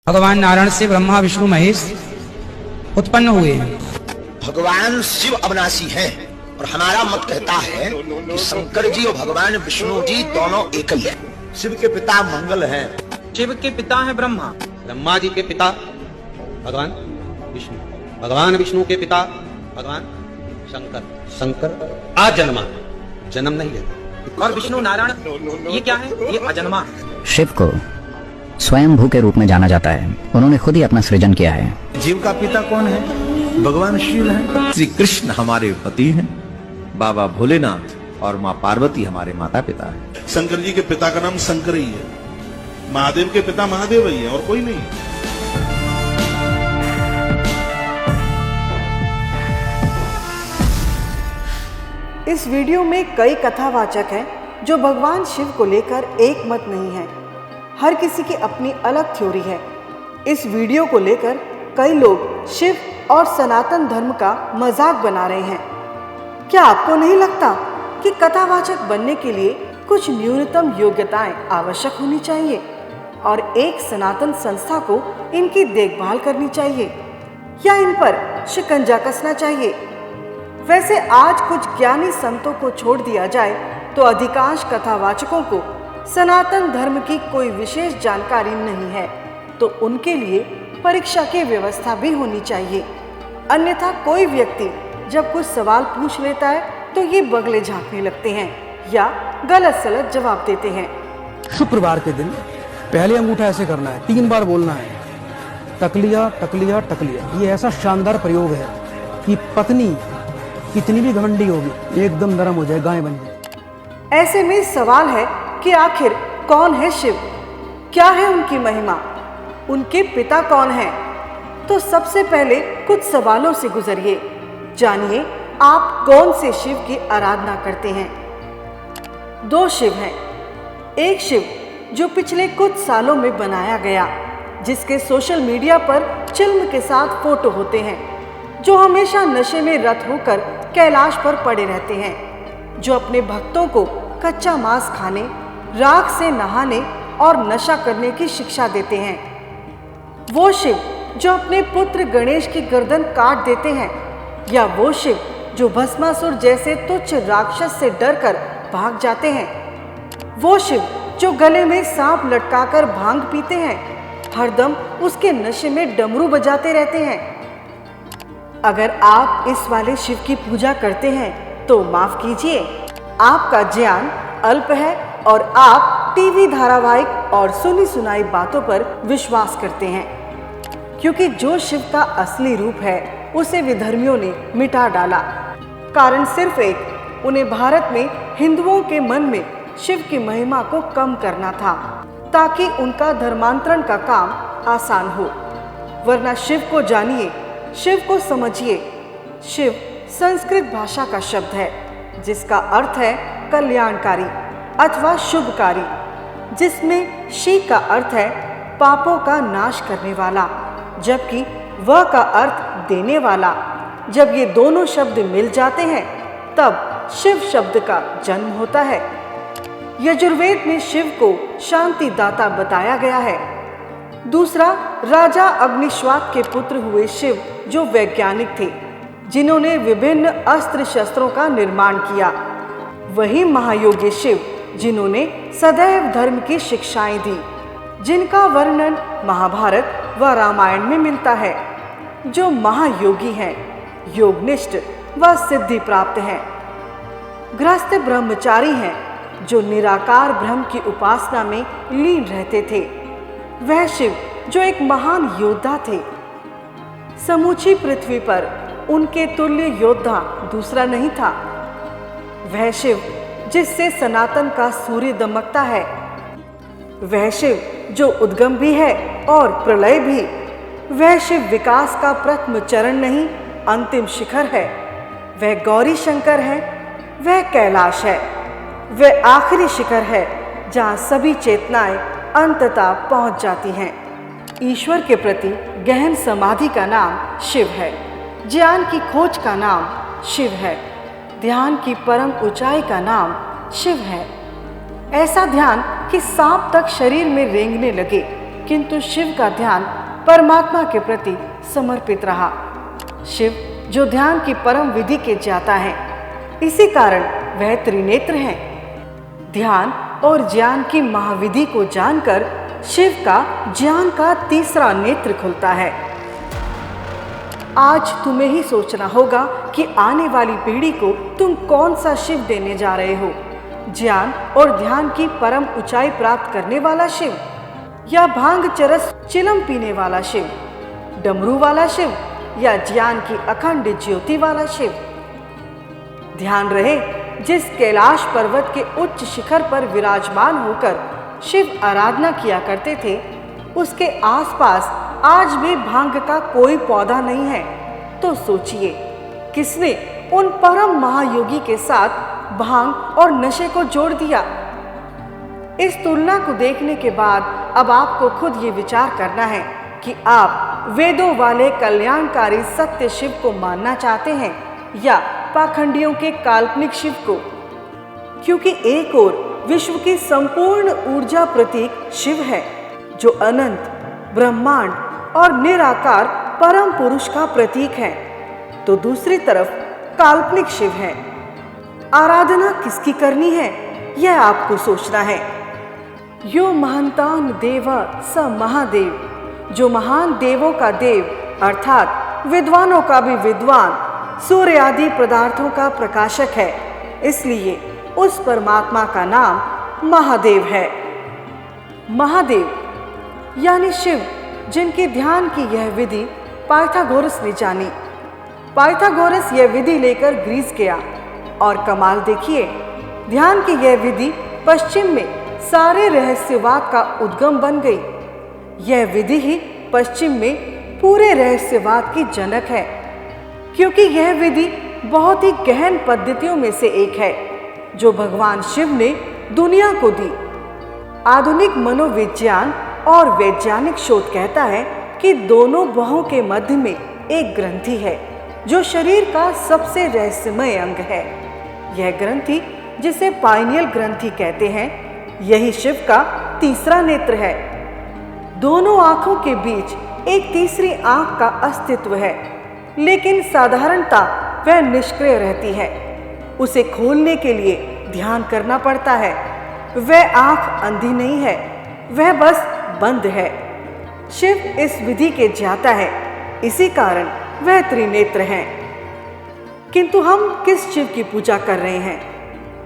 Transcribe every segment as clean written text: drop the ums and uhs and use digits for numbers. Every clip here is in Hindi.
भगवान नारायण से ब्रह्मा विष्णु महेश उत्पन्न हुए हैं। भगवान शिव अविनाशी हैं और हमारा मत कहता है कि शंकर जी और भगवान विष्णु जी दोनों एक ही हैं। शिव के पिता मंगल हैं। शिव के पिता है ब्रह्मा। ब्रह्मा जी के पिता भगवान विष्णु, भगवान विष्णु के पिता भगवान शंकर। शंकर आजन्मा, जन्म नहीं लेता। और विष्णु नारायण ये क्या है? ये अजन्मा है। शिव को स्वयं भू के रूप में जाना जाता है। उन्होंने खुद ही अपना सृजन किया है। जीव का पिता कौन है? भगवान शिव है। श्री कृष्ण हमारे पति हैं, बाबा भोलेनाथ और माँ पार्वती हमारे माता पिता हैं। शंकर जी के पिता का नाम शंकर ही है, महादेव के पिता महादेव ही है और कोई नहीं है। इस वीडियो में कई कथावाचक हैं जो भगवान शिव को लेकर एक मत नहीं है। हर किसी की अपनी अलग थ्योरी है। इस वीडियो को लेकर कई लोग शिव और सनातन धर्म का मजाक बना रहे हैं। क्या आपको नहीं लगता कि कथावाचक बनने के लिए कुछ न्यूनतम योग्यताएं आवश्यक होनी चाहिए और एक सनातन संस्था को इनकी देखभाल करनी चाहिए या इन पर शिकंजा कसना चाहिए? वैसे आज कुछ ज्ञानी संतों को छोड़ दिया जाए तो अधिकांश कथावाचकों को सनातन धर्म की कोई विशेष जानकारी नहीं है, तो उनके लिए परीक्षा की व्यवस्था भी होनी चाहिए। अन्यथा कोई व्यक्ति जब कुछ सवाल पूछ लेता है तो ये बगले झांकने लगते हैं या गलत सलत जवाब देते हैं। शुक्रवार के दिन पहले अंगूठा ऐसे करना है, 3 बार बोलना है, टकलिया टकलिया टकलिया। ये ऐसा शानदार प्रयोग है कि पत्नी कितनी भी घमंडी होगी एकदम नरम हो जाए, गाय बन जाए। ऐसे में सवाल है कि आखिर कौन है शिव? क्या है उनकी महिमा? उनके पिता कौन हैं? तो सबसे पहले कुछ सवालों से गुजरिए। जानिए आप कौन से शिव की आराधना करते हैं। 2 शिव हैं। एक शिव जो पिछले कुछ सालों में बनाया गया, जिसके सोशल मीडिया पर चिल्म के साथ फोटो होते हैं, जो हमेशा नशे में रत होकर कैलाश पर पड़े रहते हैं, जो अपने भक्तों को कच्चा मांस खाने, राख से नहाने और नशा करने की शिक्षा देते हैं। वो शिव जो अपने पुत्र गणेश की गर्दन काट देते हैं, या वो शिव जो भस्मासुर जैसे तुच्छ राक्षस से डरकर भाग जाते हैं। वो शिव जो गले में सांप लटकाकर भांग पीते हैं, हरदम उसके नशे में डमरू बजाते रहते हैं। अगर आप इस वाले शिव की पूजा करते हैं तो माफ कीजिए, आपका ज्ञान अल्प है और आप टीवी धारावाहिक और सुनी सुनाई बातों पर विश्वास करते हैं, क्योंकि जो शिव का असली रूप है उसे विधर्मियों ने मिटा डाला। कारण सिर्फ एक, उन्हें भारत में हिंदुओं के मन में शिव की महिमा को कम करना था, ताकि उनका धर्मांतरण का काम आसान हो। वरना शिव को जानिए, शिव को समझिए। शिव संस्कृत भाषा का शब्द है जिसका अर्थ है कल्याणकारी अथवा शुभकारी, जिसमें शी का अर्थ है पापों का नाश करने वाला, जबकि वह का अर्थ देने वाला। जब ये दोनों शब्द मिल जाते हैं तब शिव शब्द का जन्म होता है। यजुर्वेद में शिव को शांति दाता बताया गया है। दूसरा, राजा अग्निश्वात के पुत्र हुए शिव जो वैज्ञानिक थे, जिन्होंने विभिन्न अस्त्र शस्त्रों का निर्माण किया। वही महायोगी शिव जिन्होंने सदैव धर्म की शिक्षाएं दी, जिनका वर्णन महाभारत व रामायण में मिलता है, जो महायोगी हैं, योगनिष्ठ व सिद्धि प्राप्त हैं। गृहस्थ ब्रह्मचारी हैं जो निराकार ब्रह्म की उपासना में लीन रहते थे। वह शिव जो एक महान योद्धा थे। समूची पृथ्वी पर उनके तुल्य योद्धा दूसरा नहीं था। वह शिव जिससे सनातन का सूर्य दमकता है। वह शिव जो उद्गम भी है और प्रलय भी। वह शिव विकास का प्रथम चरण नहीं, अंतिम शिखर है। वह गौरी शंकर है। वह कैलाश है। वह आखिरी शिखर है जहाँ सभी चेतनाएं अंततः पहुँच जाती हैं। ईश्वर के प्रति गहन समाधि का नाम शिव है। ज्ञान की खोज का नाम शिव है। ध्यान की परम ऊंचाई का नाम शिव है। ऐसा ध्यान कि सांप तक शरीर में रेंगने लगे, किंतु शिव का ध्यान परमात्मा के प्रति समर्पित रहा। शिव जो ध्यान की परम विधि के ज्ञाता है, इसी कारण वह त्रिनेत्र है। ध्यान और ज्ञान की महाविधि को जानकर शिव का ज्ञान का तीसरा नेत्र खुलता है। आज तुम्हें ही सोचना होगा कि आने वाली पीढ़ी को तुम कौन सा शिव देने जा रहे हो, ज्ञान और ध्यान की परम ऊंचाई प्राप्त करने वाला शिव, या भांग चरस चिलम पीने वाला शिव, डमरू वाला शिव, या ज्ञान की अखंड ज्योति वाला शिव। ध्यान रहे, जिस कैलाश पर्वत के उच्च शिखर पर विराजमान होकर शिव आराधना किया करते थे, उसके आसपास आज भी भांग का कोई पौधा नहीं है। तो सोचिए, किसने उन परम महायोगी के साथ भांग और नशे को जोड़ दिया? इस तुलना को देखने के बाद अब आपको खुद ये विचार करना है कि आप वेदों वाले कल्याणकारी सत्य शिव को मानना चाहते हैं या पाखंडियों के काल्पनिक शिव को। क्योंकि एक ओर विश्व की संपूर्ण ऊर्जा प्रतीक शिव है, जो अनंत, ब्रह्मांड और निराकार परम पुरुष का प्रतीक है, तो दूसरी तरफ काल्पनिक शिव है। आराधना किसकी करनी है, यह आपको सोचना है। यो महंतान देवा स महादेव, जो महान देवों का देव अर्थात विद्वानों का भी विद्वान, सूर्य आदि पदार्थों का प्रकाशक है, इसलिए उस परमात्मा का नाम महादेव है। महादेव यानी शिव, जिनके ध्यान की यह विधि पाइथागोरस ने जानी। पाइथागोरस यह विधि लेकर ग्रीस गया और कमाल देखिए, ध्यान की यह विधि पश्चिम में सारे रहस्यवाद का उद्गम बन गई। यह विधि ही पश्चिम में पूरे रहस्यवाद की जनक है, क्योंकि यह विधि बहुत ही गहन पद्धतियों में से एक है जो भगवान शिव ने दुनिया को दी। आधुनिक मनोविज्ञान और वैज्ञानिक शोध कहता है कि दोनों बाहों के मध्य में एक ग्रंथि है जो शरीर का सबसे रहस्यमय अंग है। यह ग्रंथि, जिसे पाइनियल ग्रंथि कहते हैं, यही शिव का तीसरा नेत्र है। दोनों आंखों के बीच एक तीसरी आंख का अस्तित्व है, लेकिन साधारणता वह निष्क्रिय रहती है। उसे खोलने के लिए ध्यान करना पड़ता है। वह आंख अंधी नहीं है, वह बस बंद है। शिव इस विधि के ज्ञाता है, इसी कारण वह त्रिनेत्र हैं। किंतु हम किस शिव की पूजा कर रहे हैं?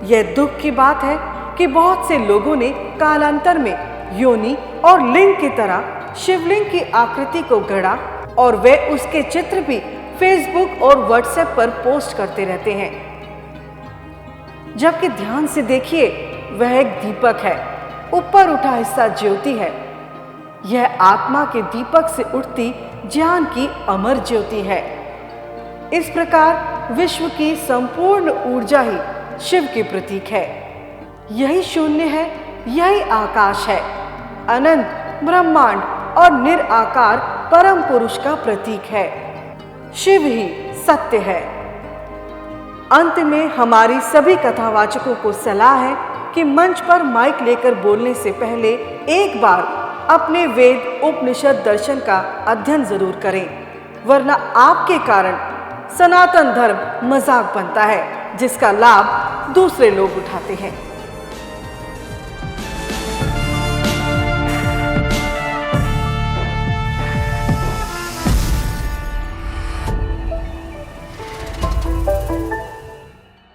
यह दुख की बात है कि बहुत से लोगों ने कालांतर में योनि और लिंग की तरह शिवलिंग की आकृति को गढ़ा और वे उसके चित्र भी फेसबुक और व्हाट्सएप पर पोस्ट करते रहते हैं। जबकि ध्यान से देखिए, वह एक दीपक है, ऊपर उठा हिस्सा ज्योति है। यह आत्मा के दीपक से उठती ज्ञान की अमर ज्योति है। इस प्रकार विश्व की संपूर्ण ऊर्जा ही शिव की प्रतीक है। यही शून्य है, यही आकाश है, अनंत ब्रह्मांड और निराकार परम पुरुष का प्रतीक है। शिव ही सत्य है। अंत में हमारी सभी कथावाचकों को सलाह है कि मंच पर माइक लेकर बोलने से पहले एक बार अपने वेद उपनिषद दर्शन का अध्ययन जरूर करें, वरना आपके कारण सनातन धर्म मजाक बनता है जिसका लाभ दूसरे लोग उठाते हैं।